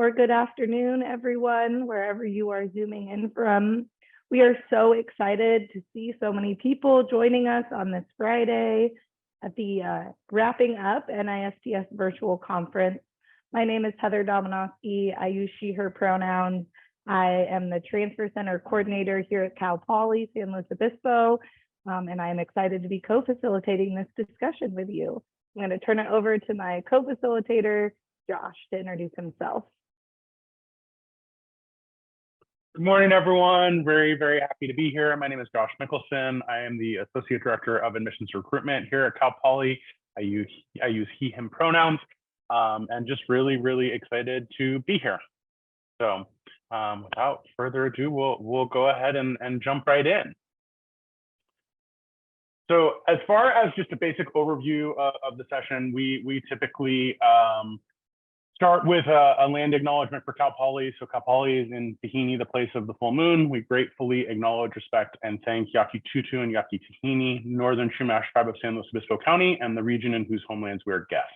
or good afternoon, everyone, wherever you are Zooming in from. We are so excited to see so many people joining us on this Friday at the wrapping up NISTS virtual conference. My name is Heather Domonoske. I use she, her pronouns. I am the Transfer Center Coordinator here at Cal Poly San Luis Obispo, and I am excited to be co-facilitating this discussion with you. I'm going to turn it over to my co-facilitator, Josh, to introduce himself. Good morning, everyone. Very, very happy to be here. My name is Josh Michelsen. I am the Associate Director of Admissions Recruitment here at Cal Poly. I use he, him pronouns, and just really, really excited to be here. So without further ado, we'll go ahead and jump right in. So as far as just a basic overview of the session, we typically start with a land acknowledgement for Cal Poly. So Cal Poly is in Tahini, the place of the full moon. We gratefully acknowledge, respect, and thank Yaqui Tutu and Yaqui Tahini, Northern Chumash Tribe of San Luis Obispo County, and the region in whose homelands we are guests.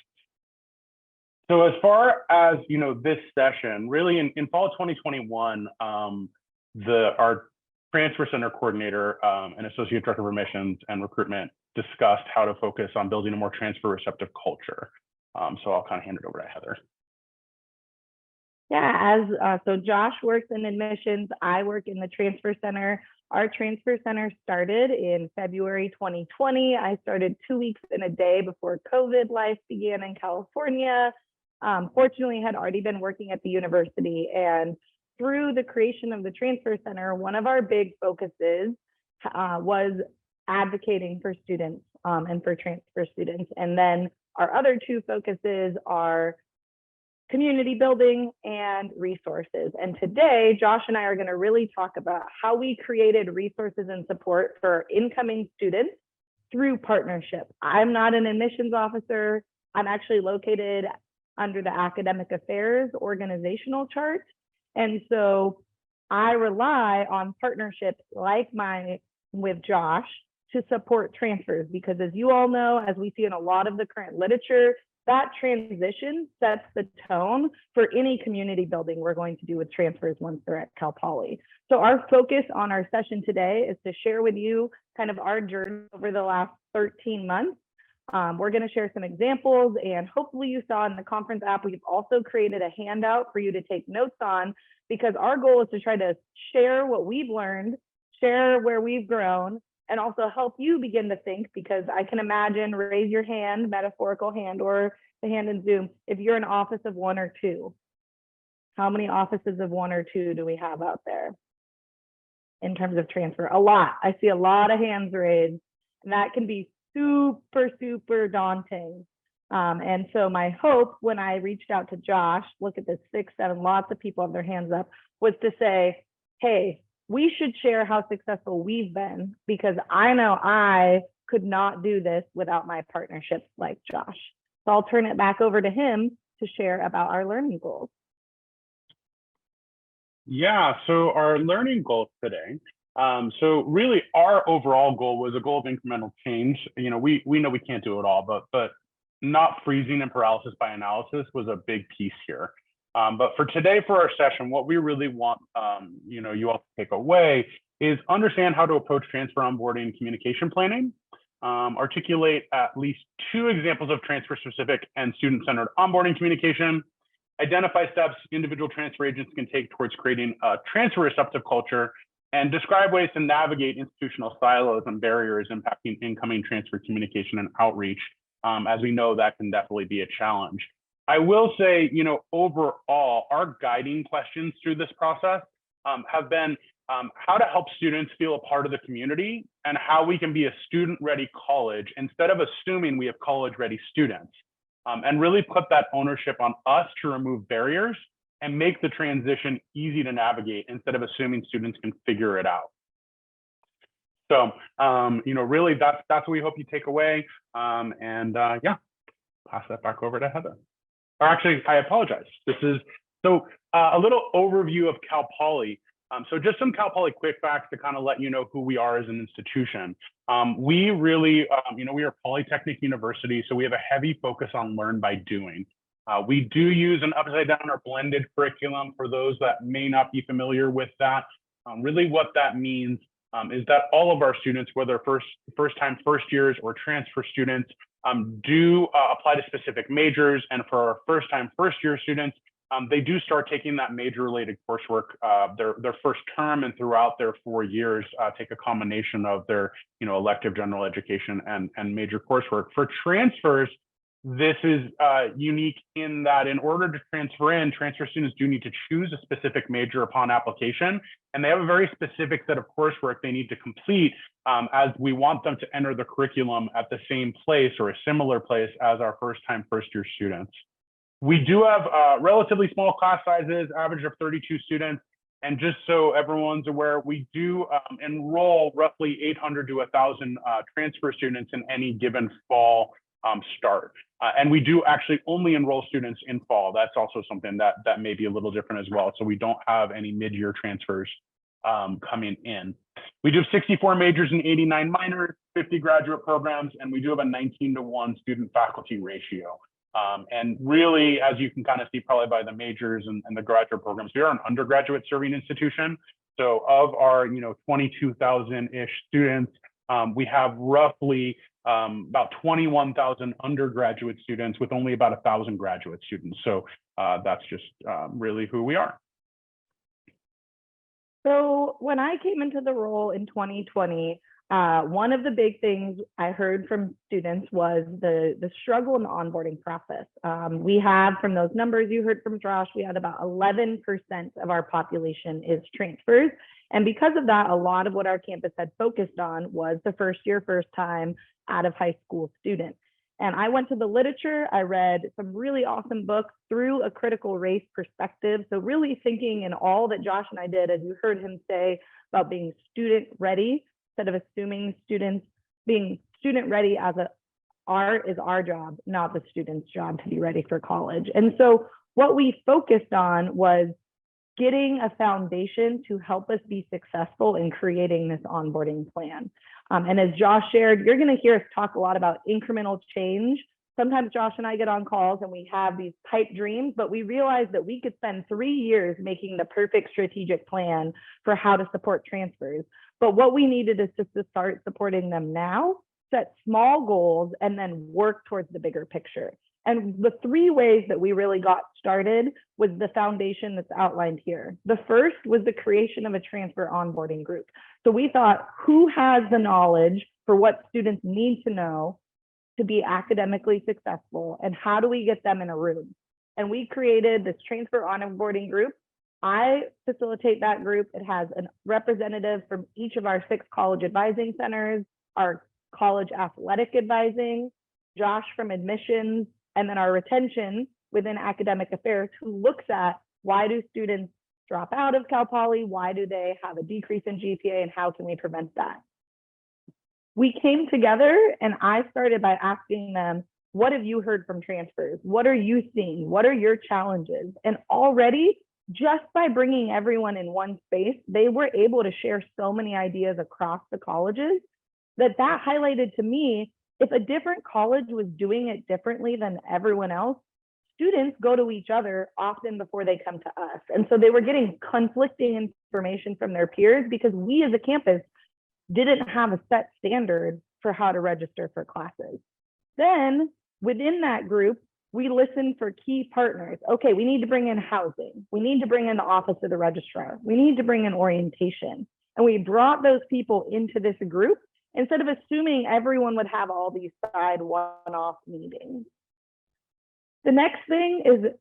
So as far as this session, really in fall of 2021, our Transfer Center Coordinator and Associate Director of Admissions and Recruitment discussed how to focus on building a more transfer receptive culture. So I'll kind of hand it over to Heather. Yeah, so Josh works in admissions. I work in the Transfer Center. Our Transfer Center started in February 2020. I started 2 weeks and a day before COVID life began in California. Fortunately, I had already been working at the university, and through the creation of the Transfer Center, one of our big focuses was advocating for students and for transfer students. And then our other two focuses are community building and resources. And today, Josh and I are going to really talk about how we created resources and support for incoming students through partnership. I'm not an admissions officer. I'm actually located under the academic affairs organizational chart. And so I rely on partnerships like mine with Josh to support transfers, because as you all know, as we see in a lot of the current literature, that transition sets the tone for any community building we're going to do with transfers once they're at Cal Poly. So our focus on our session today is to share with you kind of our journey over the last 13 months. We're going to share some examples, and hopefully you saw in the conference app, we've also created a handout for you to take notes on, because our goal is to try to share what we've learned, share where we've grown, and also help you begin to think, because I can imagine, raise your hand, metaphorical hand, or the hand in Zoom, if you're an office of one or two. How many offices of one or two do we have out there in terms of transfer? A lot. I see a lot of hands raised, and that can be super, super daunting. And so my hope when I reached out to Josh, look at this 6, 7, lots of people have their hands up, was to say, hey, we should share how successful we've been, because I know I could not do this without my partnerships like Josh. So I'll turn it back over to him to share about our learning goals. Yeah, so our learning goals today. So really our overall goal was a goal of incremental change. We know we can't do it all, but not freezing and paralysis by analysis was a big piece here. But for today, for our session, what we really want you all to take away is understand how to approach transfer onboarding communication planning, articulate at least 2 examples of transfer-specific and student-centered onboarding communication, identify steps individual transfer agents can take towards creating a transfer-receptive culture, and describe ways to navigate institutional silos and barriers impacting incoming transfer communication and outreach. As we know, that can definitely be a challenge. I will say, overall, our guiding questions through this process have been how to help students feel a part of the community, and how we can be a student-ready college instead of assuming we have college-ready students, and really put that ownership on us to remove barriers and make the transition easy to navigate instead of assuming students can figure it out. So, really that's what we hope you take away. Yeah, pass that back over to Heather. Or actually, I apologize. This is a little overview of Cal Poly. So just some Cal Poly quick facts to kind of let you know who we are as an institution. We really, we are a Polytechnic University, so we have a heavy focus on learn by doing. We do use an upside down or blended curriculum for those that may not be familiar with that. Really what that means is that all of our students, whether first-time first years or transfer students, do apply to specific majors. And for our first-time first-year students, they do start taking that major-related coursework their first term, and throughout their 4 years, take a combination of their elective general education and major coursework. For transfers, this is unique in that in order to transfer students do need to choose a specific major upon application, and they have a very specific set of coursework they need to complete, as we want them to enter the curriculum at the same place or a similar place as our first-time first-year students. We do have relatively small class sizes, average of 32 students. And just so everyone's aware, we do enroll roughly 800 to 1,000 transfer students in any given fall start. And we do actually only enroll students in fall. That's also something that may be a little different as well. So we don't have any mid-year transfers coming in. We do have 64 majors and 89 minors, 50 graduate programs, and we do have a 19-to-1 student-faculty ratio. And really, as you can kind of see probably by the majors and the graduate programs, we are an undergraduate serving institution. So of our 22,000-ish students, we have roughly about 21,000 undergraduate students with only about 1,000 graduate students. So that's just really who we are. So when I came into the role in 2020, one of the big things I heard from students was the struggle in the onboarding process. We have, from those numbers you heard from Josh, we had about 11% of our population is transfers. And because of that, a lot of what our campus had focused on was the first year, first time out of high school student. And I went to the literature, I read some really awesome books through a critical race perspective. So really thinking in all that Josh and I did, as you heard him say, about being student ready, instead of assuming students being student ready as our job, not the student's job to be ready for college. And so what we focused on was getting a foundation to help us be successful in creating this onboarding plan. And as Josh shared, you're going to hear us talk a lot about incremental change. Sometimes Josh and I get on calls and we have these pipe dreams, but we realized that we could spend 3 years making the perfect strategic plan for how to support transfers. But what we needed is just to start supporting them now, set small goals, and then work towards the bigger picture. And the 3 ways that we really got started was the foundation that's outlined here. The first was the creation of a transfer onboarding group. So we thought, who has the knowledge for what students need to know to be academically successful, and how do we get them in a room? And we created this transfer onboarding group. I facilitate that group. It has a representative from each of our 6 college advising centers, our college athletic advising, Josh from admissions, and then our retention within academic affairs, who looks at why do students drop out of Cal Poly, why do they have a decrease in GPA, and how can we prevent that? We came together and I started by asking them, what have you heard from transfers? What are you seeing? What are your challenges? And already, just by bringing everyone in one space, they were able to share so many ideas across the colleges that highlighted to me, if a different college was doing it differently than everyone else, students go to each other often before they come to us. And so they were getting conflicting information from their peers because we as a campus didn't have a set standard for how to register for classes. Then within that group, we listened for key partners. Okay, we need to bring in housing. We need to bring in the office of the registrar. We need to bring in orientation. And we brought those people into this group instead of assuming everyone would have all these side one-off meetings. The next thing is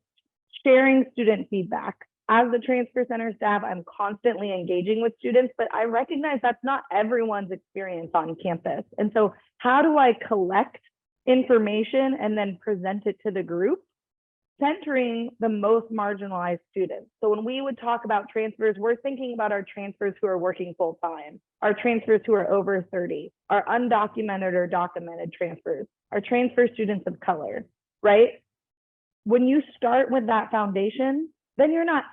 sharing student feedback. As the transfer center staff, I'm constantly engaging with students, but I recognize that's not everyone's experience on campus. And so how do I collect information and then present it to the group, centering the most marginalized students? So when we would talk about transfers, we're thinking about our transfers who are working full-time, our transfers who are over 30, our undocumented or documented transfers, our transfer students of color, right? When you start with that foundation, then you're not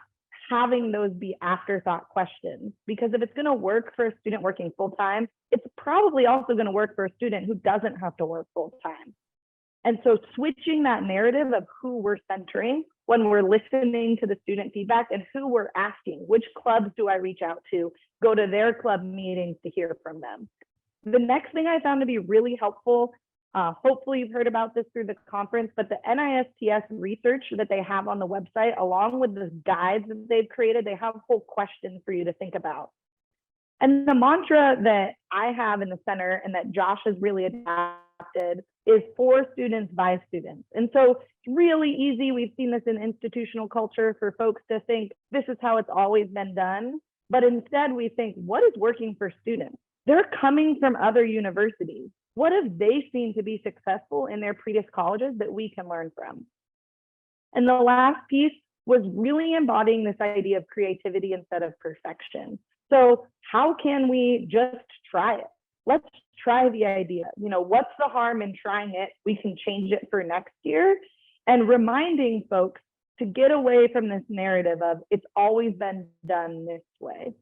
having those be afterthought questions, because if it's going to work for a student working full-time, it's probably also going to work for a student who doesn't have to work full-time. And so switching that narrative of who we're centering when we're listening to the student feedback and who we're asking, which clubs do I reach out to, go to their club meetings to hear from them. The next thing I found to be really helpful, hopefully you've heard about this through the conference, but the NISTS research that they have on the website, along with the guides that they've created, they have whole questions for you to think about. And the mantra that I have in the center and that Josh has really adapted is for students by students. And so it's really easy. We've seen this in institutional culture for folks to think this is how it's always been done. But instead we think, what is working for students? They're coming from other universities. What have they seen to be successful in their previous colleges that we can learn from? And the last piece was really embodying this idea of creativity instead of perfection. So how can we just try it? Let's try the idea. You know, what's the harm in trying it? We can change it for next year. And reminding folks to get away from this narrative of it's always been done this way.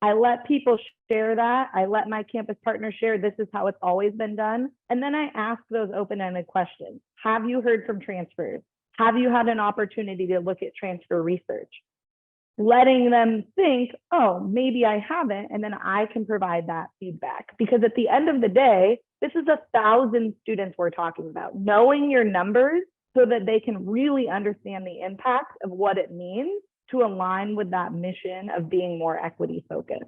I let people share that. I let my campus partners share this is how it's always been done. And then I ask those open-ended questions. Have you heard from transfers? Have you had an opportunity to look at transfer research? Letting them think, oh, maybe I haven't, and then I can provide that feedback. Because at the end of the day, this is 1,000 students we're talking about. Knowing your numbers so that they can really understand the impact of what it means to align with that mission of being more equity focused.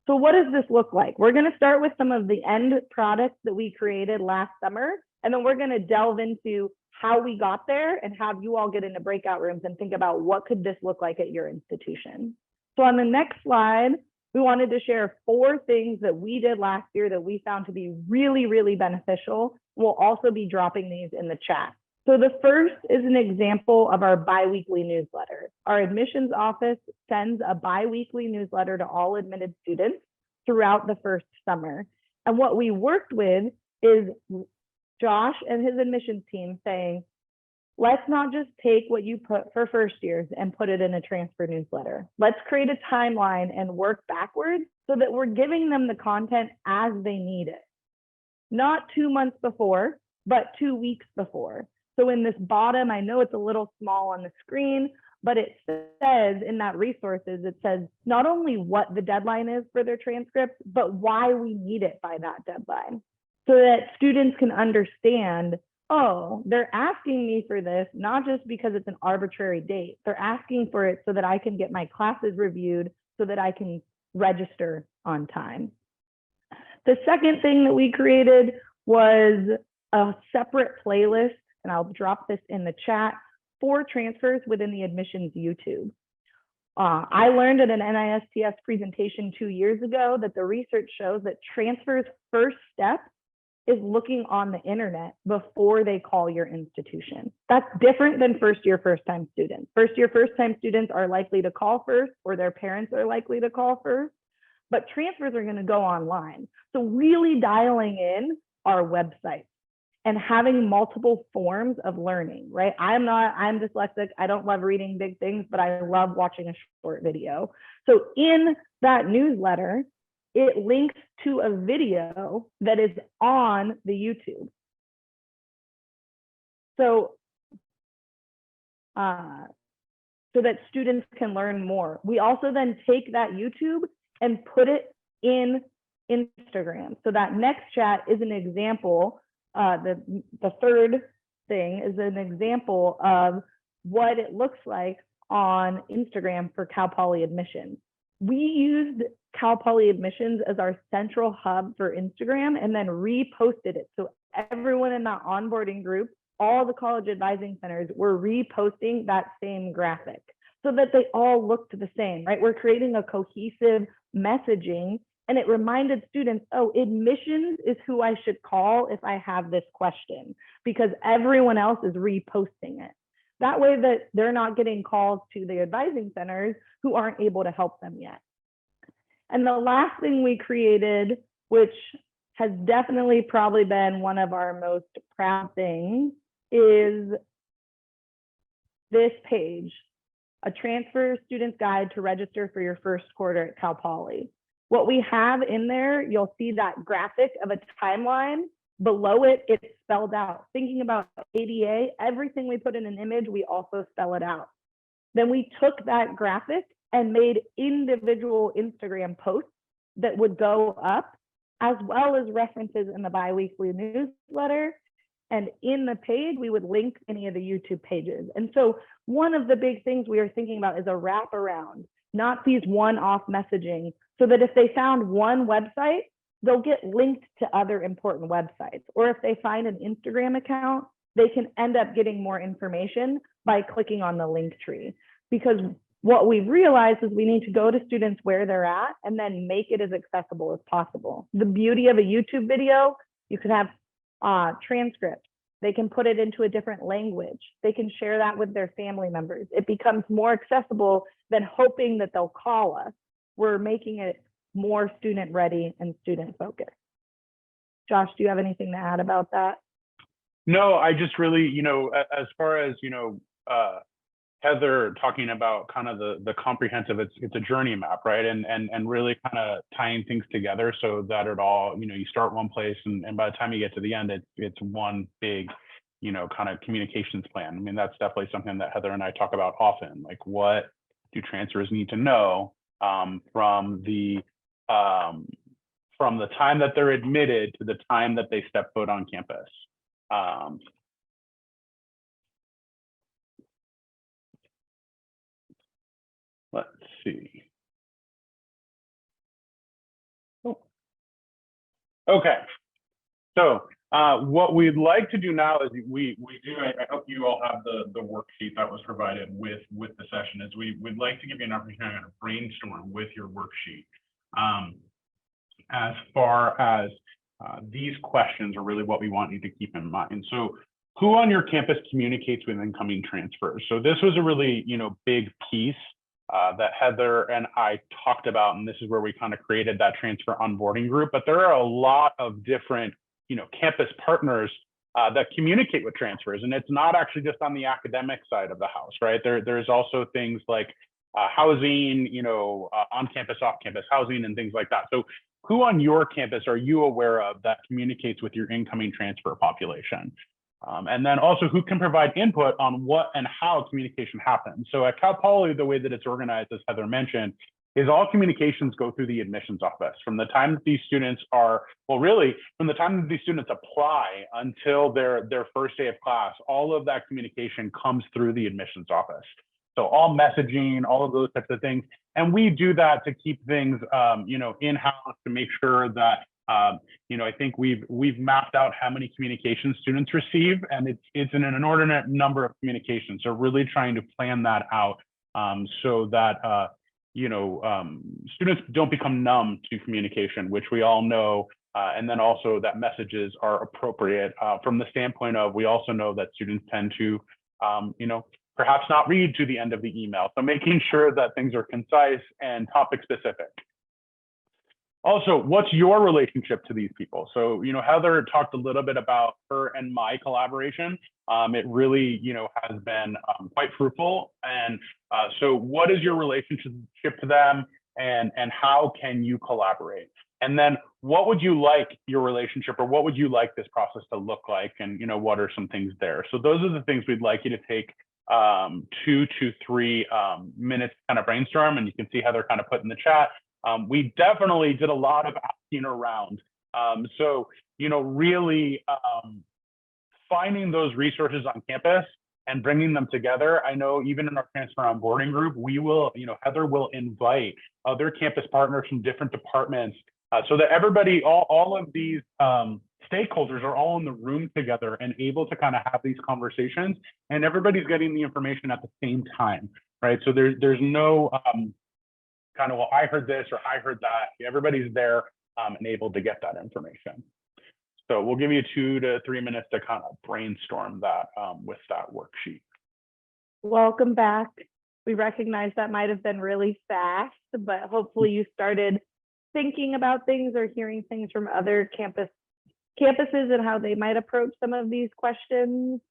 So what does this look like? We're going to start with some of the end products that we created last summer, and then we're going to delve into how we got there and have you all get into breakout rooms and think about what could this look like at your institution. So on the next slide, we wanted to share 4 things that we did last year that we found to be really, really beneficial. We'll also be dropping these in the chat. So the first is an example of our biweekly newsletter. Our admissions office sends a biweekly newsletter to all admitted students throughout the first summer. And what we worked with is Josh and his admissions team saying, let's not just take what you put for first years and put it in a transfer newsletter. Let's create a timeline and work backwards so that we're giving them the content as they need it. Not 2 months before, but 2 weeks before. So in this bottom, I know it's a little small on the screen, but it says in that resources, it says not only what the deadline is for their transcripts, but why we need it by that deadline. So that students can understand, oh, they're asking me for this, not just because it's an arbitrary date. They're asking for it so that I can get my classes reviewed so that I can register on time. The second thing that we created was a separate playlist, and I'll drop this in the chat, for transfers within the admissions YouTube. I learned at an NISTS presentation 2 years ago that the research shows that transfers' first step is looking on the internet before they call your institution. That's different than first year, first time students. First year, first time students are likely to call first, or their parents are likely to call first, but transfers are going to go online. So really dialing in our website and having multiple forms of learning, right? I'm dyslexic. I don't love reading big things, but I love watching a short video. So in that newsletter, it links to a video that is on the YouTube. So that students can learn more. We also then take that YouTube and put it in Instagram. So that next chat is an example. The third thing is an example of what it looks like on Instagram for Cal Poly admissions. We used Cal Poly admissions as our central hub for Instagram and then reposted it. So everyone in that onboarding group, all the college advising centers were reposting that same graphic so that they all looked the same, right? We're creating a cohesive messaging, and it reminded students, oh, admissions is who I should call if I have this question, because everyone else is reposting it. That way that they're not getting calls to the advising centers who aren't able to help them yet. And the last thing we created, which has definitely probably been one of our most proud things, is this page, a transfer student's guide to register for your first quarter at Cal Poly. What we have in there, you'll see that graphic of a timeline below it, it's spelled out. Thinking about ADA, everything we put in an image, we also spell it out. Then we took that graphic and made individual Instagram posts that would go up, as well as references in the biweekly newsletter. And in the page, we would link any of the YouTube pages. And so one of the big things we are thinking about is a wraparound, not these one-off messaging, so that if they found one website, they'll get linked to other important websites. Or if they find an Instagram account, they can end up getting more information by clicking on the link tree. Because what we've realized is we need to go to students where they're at and then make it as accessible as possible. The beauty of a YouTube video, you can have transcripts. They can put it into a different language. They can share that with their family members. It becomes more accessible than hoping that they'll call us. We're making it more student ready and student focused. Josh, do you have anything to add about that? No, I just really, as far as, Heather talking about kind of the comprehensive, it's a journey map, right? And really kind of tying things together so that it all, you start one place and by the time you get to the end, it's one big, kind of communications plan. I mean, that's definitely something that Heather and I talk about often. Like, what do transfers need to know from the time that they're admitted to the time that they step foot on campus? Let's see. Oh. Okay. So what we'd like to do now is we do, I hope you all have the worksheet that was provided with the session, is we'd like to give you an opportunity to brainstorm with your worksheet. As far as these questions are really what we want you to keep in mind. So who on your campus communicates with incoming transfers? So this was a really, big piece that Heather and I talked about, and this is where we kind of created that transfer onboarding group. But there are a lot of different, campus partners that communicate with transfers, and it's not actually just on the academic side of the house, right? There's also things like housing, on campus, off campus housing, and things like that. So who on your campus are you aware of that communicates with your incoming transfer population? And then also who can provide input on what and how communication happens. So at Cal Poly, the way that it's organized, as Heather mentioned, is all communications go through the admissions office. From the time that these students are, well, really, from the time that these students apply until their first day of class, all of that communication comes through the admissions office. So all messaging, all of those types of things. And we do that to keep things, in-house, to make sure that I think we've mapped out how many communications students receive, and it's an inordinate number of communications. So really trying to plan that out so that students don't become numb to communication, which we all know, and then also that messages are appropriate from the standpoint of, we also know that students tend to perhaps not read to the end of the email. So making sure that things are concise and topic specific. Also, what's your relationship to these people? So, Heather talked a little bit about her and my collaboration. It really, has been quite fruitful. And so what is your relationship to them, and how can you collaborate? And then what would you like your relationship, or what would you like this process to look like? And, what are some things there? So those are the things we'd like you to take 2 to 3 minutes kind of brainstorm. And you can see Heather kind of put in the chat. We definitely did a lot of asking around. So, really finding those resources on campus and bringing them together. I know even in our transfer onboarding group, we will, Heather will invite other campus partners from different departments so that everybody, all of these stakeholders are all in the room together and able to kind of have these conversations, and everybody's getting the information at the same time, right? So there's no kind of, well, I heard this or I heard that. Everybody's there and able to get that information. So we'll give you 2 to 3 minutes to kind of brainstorm that with that worksheet. Welcome back. We recognize that might have been really fast, but hopefully you started thinking about things or hearing things from other campuses and how they might approach some of these questions.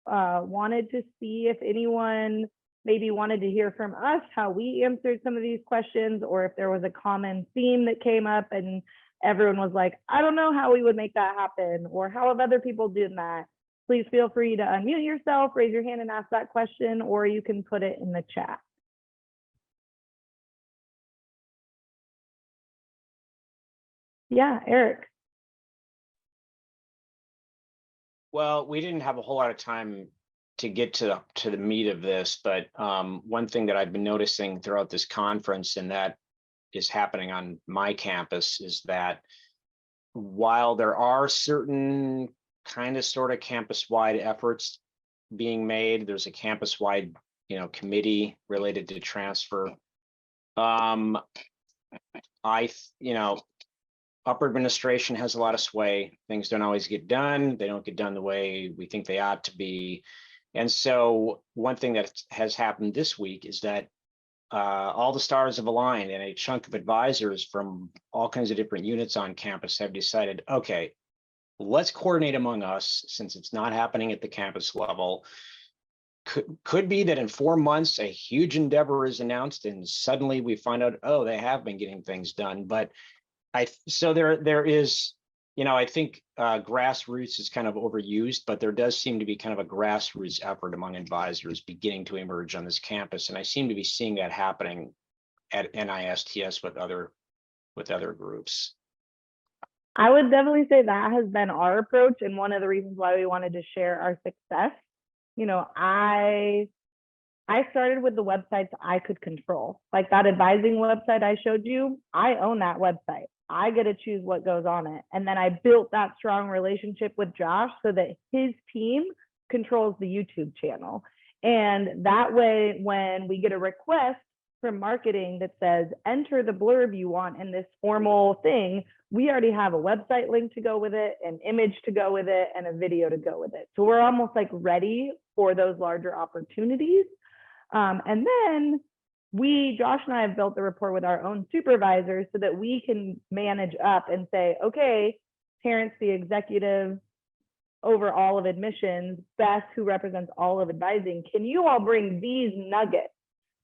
Wanted to see if anyone maybe wanted to hear from us how we answered some of these questions, or if there was a common theme that came up and everyone was like, I don't know how we would make that happen, or how have other people done that? Please feel free to unmute yourself, raise your hand and ask that question, or you can put it in the chat. Yeah, Eric. Well, we didn't have a whole lot of time to get to the meat of this, but one thing that I've been noticing throughout this conference, and that is happening on my campus, is that while there are certain kind of sort of campus-wide efforts being made, there's a campus-wide, committee related to transfer. Upper administration has a lot of sway. Things don't always get done. They don't get done the way we think they ought to be. And so one thing that has happened this week is that all the stars have aligned, and a chunk of advisors from all kinds of different units on campus have decided, okay, let's coordinate among us, since it's not happening at the campus level. Could be that in 4 months, a huge endeavor is announced, and suddenly we find out, oh, they have been getting things done. But so there is, I think grassroots is kind of overused, but there does seem to be kind of a grassroots effort among advisors beginning to emerge on this campus. And I seem to be seeing that happening at NISTS with other groups. I would definitely say that has been our approach, and one of the reasons why we wanted to share our success. I started with the websites I could control, like that advising website I showed you. I own that website. I get to choose what goes on it. And then I built that strong relationship with Josh so that his team controls the YouTube channel. And that way, when we get a request from marketing that says, enter the blurb you want in this formal thing, we already have a website link to go with it, an image to go with it, and a video to go with it. So we're almost like ready for those larger opportunities. And then Josh and I have built the rapport with our own supervisors so that we can manage up and say, okay, Terrence, the executive over all of admissions, Beth, who represents all of advising, can you all bring these nuggets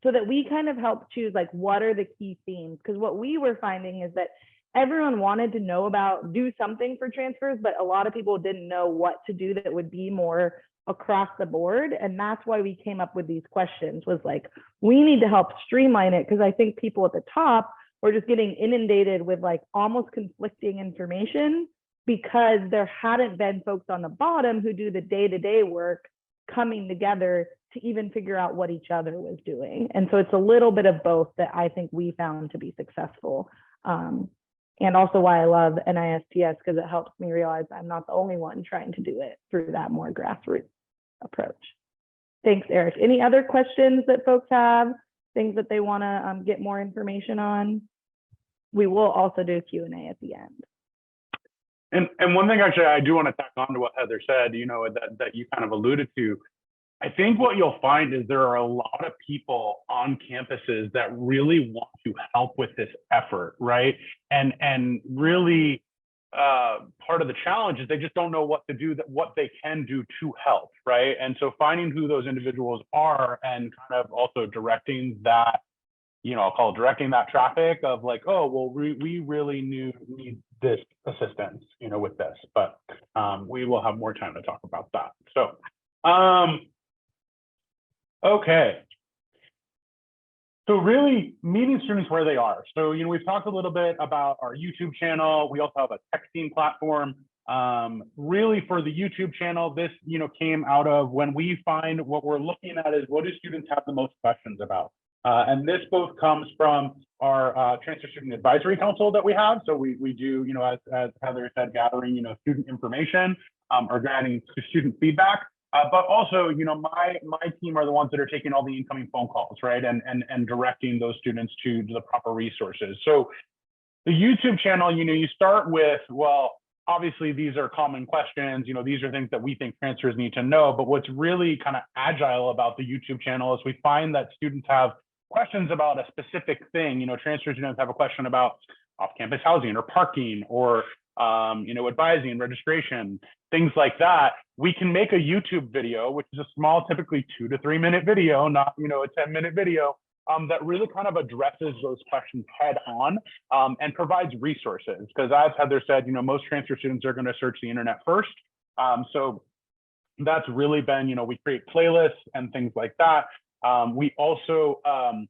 so that we kind of help choose, like, what are the key themes? Because what we were finding is that everyone wanted to know about, do something for transfers, but a lot of people didn't know what to do that would be more across the board. And that's why we came up with these questions, was like, we need to help streamline it, because I think people at the top were just getting inundated with like almost conflicting information, because there hadn't been folks on the bottom who do the day-to-day work coming together to even figure out what each other was doing. And so it's a little bit of both that I think we found to be successful. And also why I love NISTS, because it helps me realize I'm not the only one trying to do it through that more grassroots approach. Thanks, Eric. Any other questions that folks have, things that they want to get more information on? We will also do Q&A at the end. And one thing actually I do want to tack on to what Heather said, that you kind of alluded to. I think what you'll find is there are a lot of people on campuses that really want to help with this effort, right? And really part of the challenge is they just don't know what to do, what they can do to help, right? And so finding who those individuals are and kind of also directing that, I'll call it directing that traffic of like, oh, well, we really need this assistance, with this, but we will have more time to talk about that. So, okay. So really meeting students where they are. So, we've talked a little bit about our YouTube channel. We also have a texting platform. Really for the YouTube channel, this, came out of when we find what we're looking at is what do students have the most questions about? And this both comes from our Transfer Student Advisory Council that we have. So we do, as Heather said, gathering, student information or gathering student feedback. But also, my team are the ones that are taking all the incoming phone calls, right? And directing those students to the proper resources. So the YouTube channel, you start with, well, obviously these are common questions, these are things that we think transfers need to know. But what's really kind of agile about the YouTube channel is we find that students have questions about a specific thing. Transfer students have a question about off-campus housing or parking or advising, registration, things like that. We can make a YouTube video, which is a small, typically 2 to 3 minute video, not, a 10-minute video, that really kind of addresses those questions head on and provides resources. Because as Heather said, most transfer students are going to search the internet first. So that's really been, we create playlists and things like that. We also, Can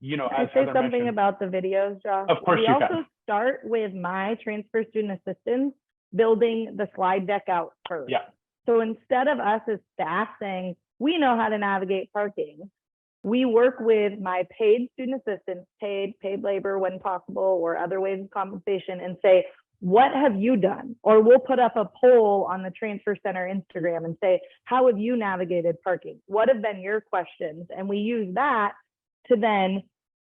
as I say Heather something mentioned, about the videos, Josh? Of course we you also can. start with my transfer student assistants building the slide deck out first. Yeah. So instead of us as staff saying, we know how to navigate parking, we work with my paid student assistants, paid labor when possible, or other ways of compensation, and say, what have you done? Or we'll put up a poll on the Transfer Center Instagram and say, how have you navigated parking? What have been your questions? And we use that to then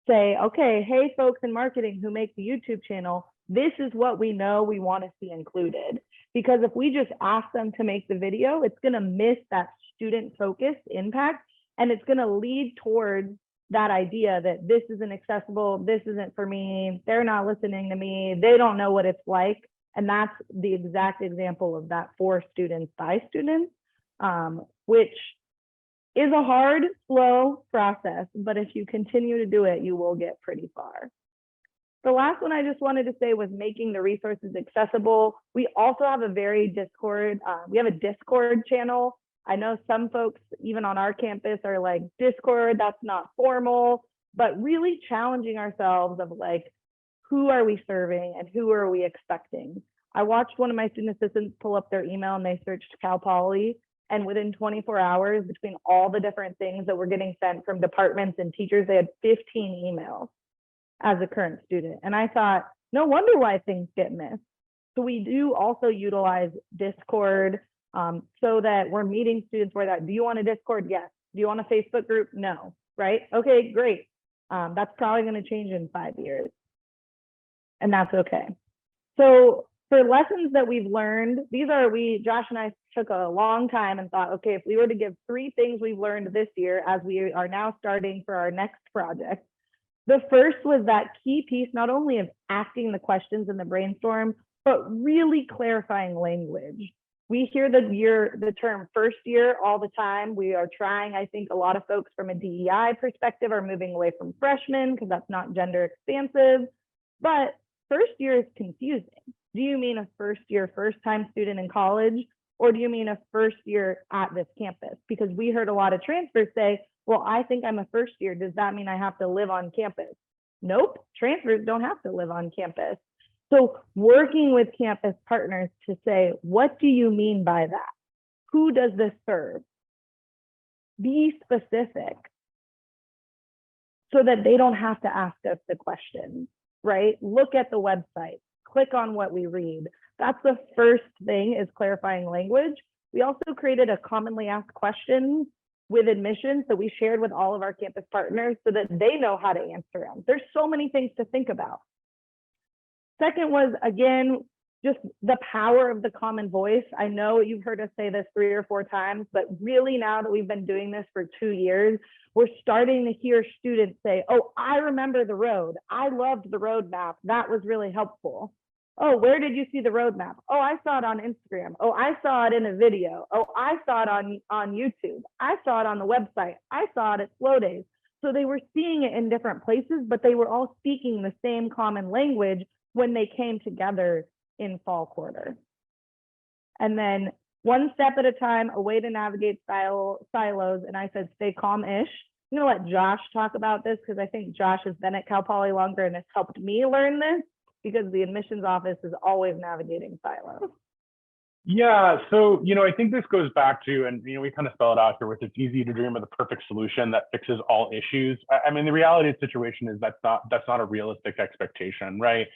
say, okay, hey, folks in marketing who make the YouTube channel, this is what we know we want to see included. Because if we just ask them to make the video, it's going to miss that student focused impact, and it's going to lead towards that idea that this isn't accessible, this isn't for me, they're not listening to me, they don't know what it's like. And that's the exact example of that for students by students, which is a hard, slow process, but if you continue to do it, you will get pretty far. The last one I just wanted to say was making the resources accessible. We also have a very Discord, we have a Discord channel. I know some folks, even on our campus, are like, Discord, that's not formal, but really challenging ourselves of like, who are we serving and who are we expecting? I watched one of my student assistants pull up their email and they searched Cal Poly, and within 24 hours, between all the different things that were getting sent from departments and teachers, they had 15 emails as a current student. And I thought, no wonder why things get missed. So we do also utilize Discord, so that we're meeting students where that, do you want a Discord? Yes. Do you want a Facebook group? No. Right? Okay, great. That's probably going to change in 5 years. And that's okay. So for lessons that we've learned, Josh and I took a long time and thought, okay, if we were to give 3 things we've learned this year as we are now starting for our next project, the first was that key piece, not only of asking the questions in the brainstorm, but really clarifying language. We hear the term first year all the time. We are trying, I think a lot of folks from a DEI perspective are moving away from freshmen because that's not gender expansive, but first year is confusing. Do you mean a first year, first time student in college? Or do you mean a first year at this campus? Because we heard a lot of transfers say, well, I think I'm a first year. Does that mean I have to live on campus? Nope, transfers don't have to live on campus. So working with campus partners to say, what do you mean by that? Who does this serve? Be specific so that they don't have to ask us the questions, right? Look at the website, click on what we read. That's the first thing, is clarifying language. We also created a commonly asked questions with admissions that we shared with all of our campus partners so that they know how to answer them. There's so many things to think about. Second was, again, just the power of the common voice. I know you've heard us say this 3 or 4 times, but really now that we've been doing this for 2 years, we're starting to hear students say, oh, I remember the road. I loved the roadmap. That was really helpful. Oh, where did you see the roadmap? Oh, I saw it on Instagram. Oh, I saw it in a video. Oh, I saw it on YouTube. I saw it on the website. I saw it at Slow Days. So they were seeing it in different places, but they were all speaking the same common language when they came together in fall quarter. And then one step at a time, a way to navigate silos. And I said, stay calm-ish. I'm gonna let Josh talk about this because I think Josh has been at Cal Poly longer and has helped me learn this, because the admissions office is always navigating silos. Yeah, so, I think this goes back to, and, we kind of spell it out here with, it's easy to dream of the perfect solution that fixes all issues. I mean, the reality of the situation is that's not a realistic expectation, right?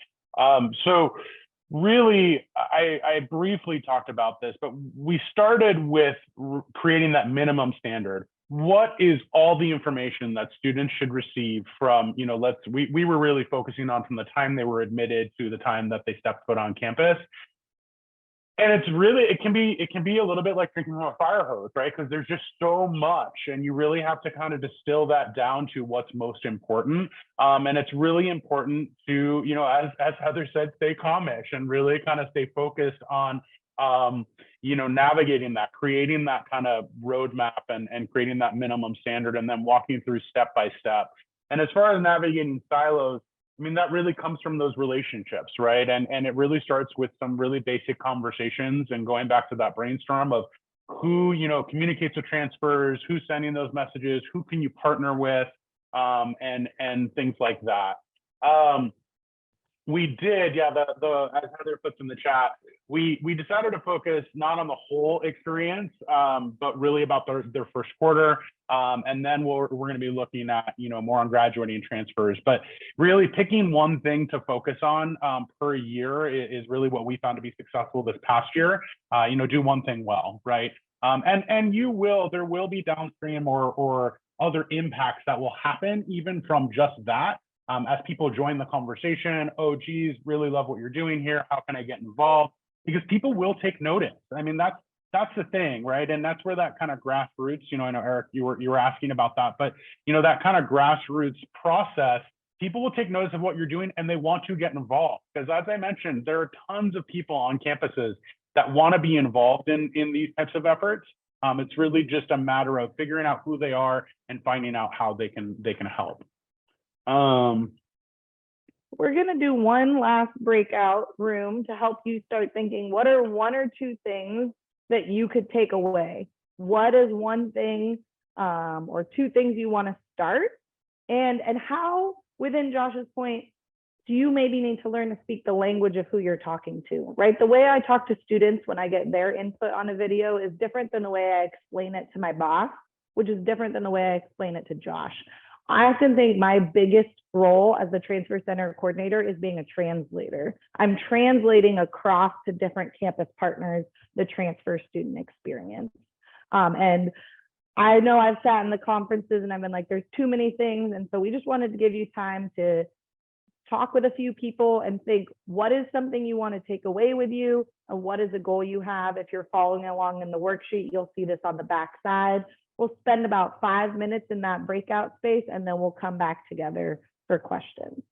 So really, I briefly talked about this, but we started with creating that minimum standard. What is all the information that students should receive from, we were really focusing on from the time they were admitted to the time that they stepped foot on campus. And it's really, it can be a little bit like drinking from a fire hose, right? Because there's just so much, and you really have to kind of distill that down to what's most important. And it's really important to, as Heather said, stay calmish and really kind of stay focused on, navigating that, creating that kind of roadmap and creating that minimum standard, and then walking through step by step. And as far as navigating silos, I mean, that really comes from those relationships, right? And it really starts with some really basic conversations and going back to that brainstorm of who, communicates with transfers, who's sending those messages, who can you partner with, and things like that. We did, yeah, as Heather puts in the chat, we decided to focus not on the whole experience, but really about their first quarter. And then we're going to be looking at, more on graduating and transfers, but really picking one thing to focus on per year is really what we found to be successful this past year. Do one thing well, right? And there will be downstream or other impacts that will happen even from just that. As people join the conversation, oh, geez, really love what you're doing here. How can I get involved? Because people will take notice. I mean, that's the thing, right? And that's where that kind of grassroots, I know, Eric, you were asking about that, but, that kind of grassroots process, people will take notice of what you're doing and they want to get involved. Because as I mentioned, there are tons of people on campuses that want to be involved in these types of efforts. It's really just a matter of figuring out who they are and finding out how they can help. We're going to do one last breakout room to help you start thinking, what are one or two things that you could take away? What is one thing or two things you want to start? And how, within Josh's point, do you maybe need to learn to speak the language of who you're talking to, right? The way I talk to students when I get their input on a video is different than the way I explain it to my boss, which is different than the way I explain it to Josh. I often think my biggest role as the transfer center coordinator is being a translator. I'm translating across to different campus partners the transfer student experience. And I know I've sat in the conferences and I've been like, there's too many things. And so we just wanted to give you time to talk with a few people and think, what is something you want to take away with you? And what is a goal you have? If you're following along in the worksheet, you'll see this on the back side. We'll spend about 5 minutes in that breakout space, and then we'll come back together for questions.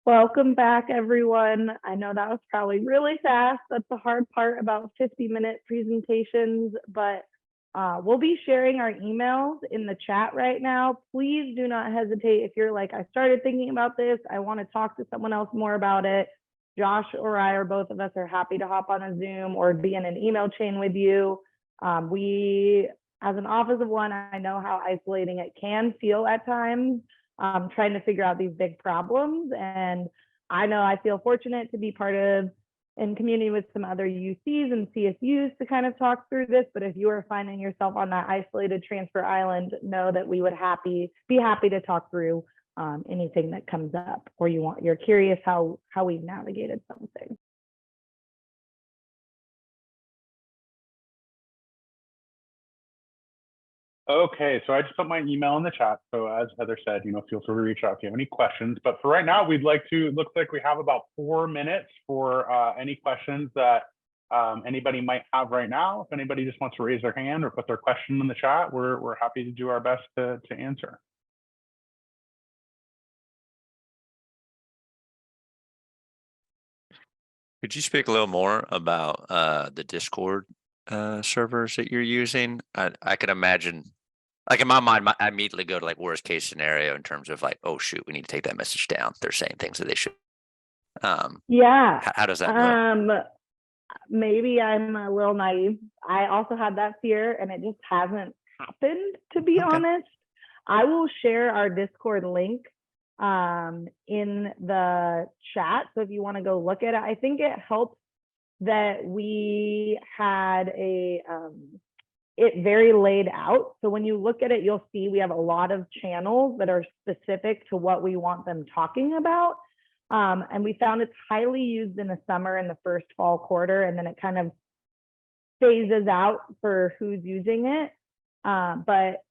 Welcome back, everyone. I know that was probably really fast. That's the hard part about 50-minute presentations, but we'll be sharing our emails in the chat right now. Please do not hesitate if you're like, I started thinking about this, I want to talk to someone else more about it. Josh or I, or both of us, are happy to hop on a Zoom or be in an email chain with you. We, as an office of one, I know how isolating it can feel at times, trying to figure out these big problems. And I know I feel fortunate to be part of in community with some other UCs and CSUs to kind of talk through this. But if you are finding yourself on that isolated transfer island, know that we would be happy to talk through anything that comes up, or you're curious how we've navigated something. Okay, so I just put my email in the chat. So as Heather said, feel free to reach out if you have any questions. But for right now, looks like we have about 4 minutes for any questions that anybody might have right now. If anybody just wants to raise their hand or put their question in the chat, we're happy to do our best to answer. Could you speak a little more about the Discord servers that you're using? I can imagine, like in my mind, I immediately go to like worst case scenario in terms of like, oh shoot, we need to take that message down. They're saying things that they should. Yeah. How does that work? Maybe I'm a little naive. I also had that fear, and it just hasn't happened, to be honest. I will share our Discord link in the chat, so if you want to go look at it. I think it helps that we had it very laid out, so when you look at it, you'll see we have a lot of channels that are specific to what we want them talking about, and we found it's highly used in the summer and the first fall quarter, and then it kind of phases out for who's using it. But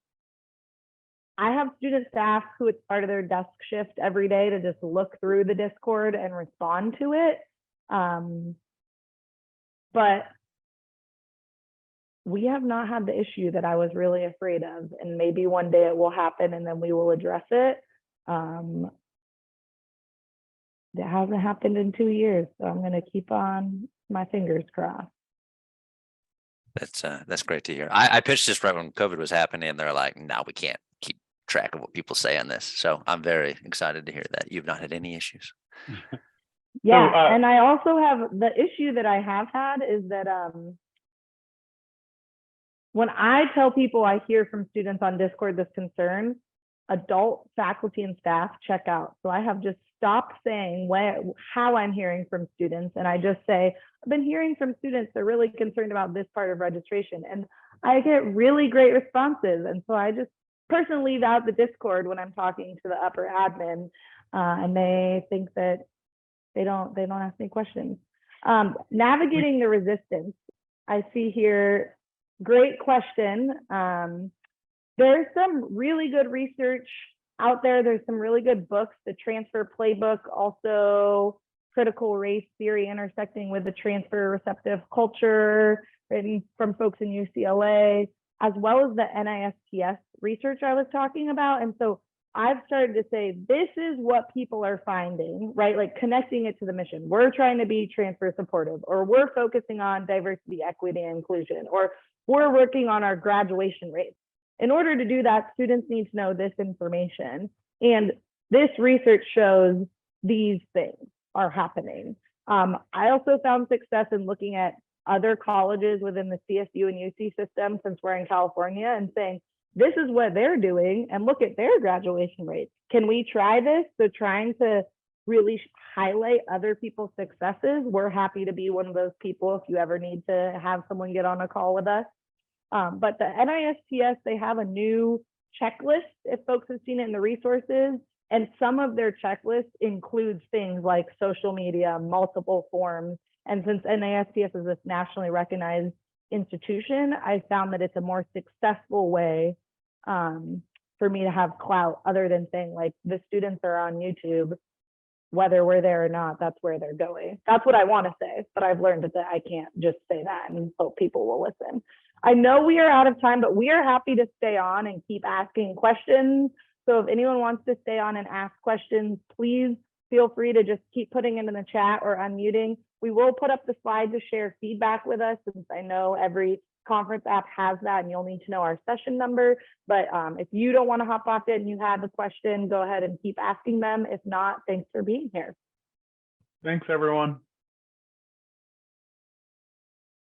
I have student staff who it's part of their desk shift every day to just look through the Discord and respond to it. But we have not had the issue that I was really afraid of, and maybe one day it will happen and then we will address it. It hasn't happened in 2 years, so I'm going to keep on my fingers crossed. That's great to hear. I pitched this right when COVID was happening, and they're like, "No, we can't keep track of what people say on this." So I'm very excited to hear that you've not had any issues. Yeah, and I also have the issue that I have had is that when I tell people I hear from students on Discord this concern, adult faculty and staff check out. So I have just stopped saying how I'm hearing from students, and I just say, I've been hearing from students they're really concerned about this part of registration, and I get really great responses. And so I just personally leave out the Discord when I'm talking to the upper admin, and they think that they don't ask me questions. Navigating the resistance, I see here, great question. There's some really good research out there. There's some really good books, the Transfer Playbook, also Critical Race Theory Intersecting with the Transfer Receptive Culture, written from folks in UCLA, as well as the NISTS research I was talking about. And so I've started to say, this is what people are finding, right? Like connecting it to the mission. We're trying to be transfer supportive, or we're focusing on diversity, equity, and inclusion, or we're working on our graduation rates. In order to do that, students need to know this information. And this research shows these things are happening. I also found success in looking at other colleges within the CSU and UC system, since we're in California, and saying, this is what they're doing, and look at their graduation rates. Can we try this? So trying to really highlight other people's successes. We're happy to be one of those people if you ever need to have someone get on a call with us. But the NISTS, they have a new checklist, if folks have seen it in the resources, and some of their checklists includes things like social media, multiple forms. And since NISTS is this nationally recognized institution, I found that it's a more successful way for me to have clout, other than saying like the students are on YouTube, whether we're there or not, that's where they're going. That's what I want to say, but I've learned that I can't just say that and hope people will listen. I know we are out of time, but we are happy to stay on and keep asking questions. So if anyone wants to stay on and ask questions, please feel free to just keep putting it in the chat or unmuting. We will put up the slide to share feedback with us, since I know every conference app has that, and you'll need to know our session number. But if you don't want to hop off it and you have a question, go ahead and keep asking them. If not, thanks for being here. Thanks, everyone.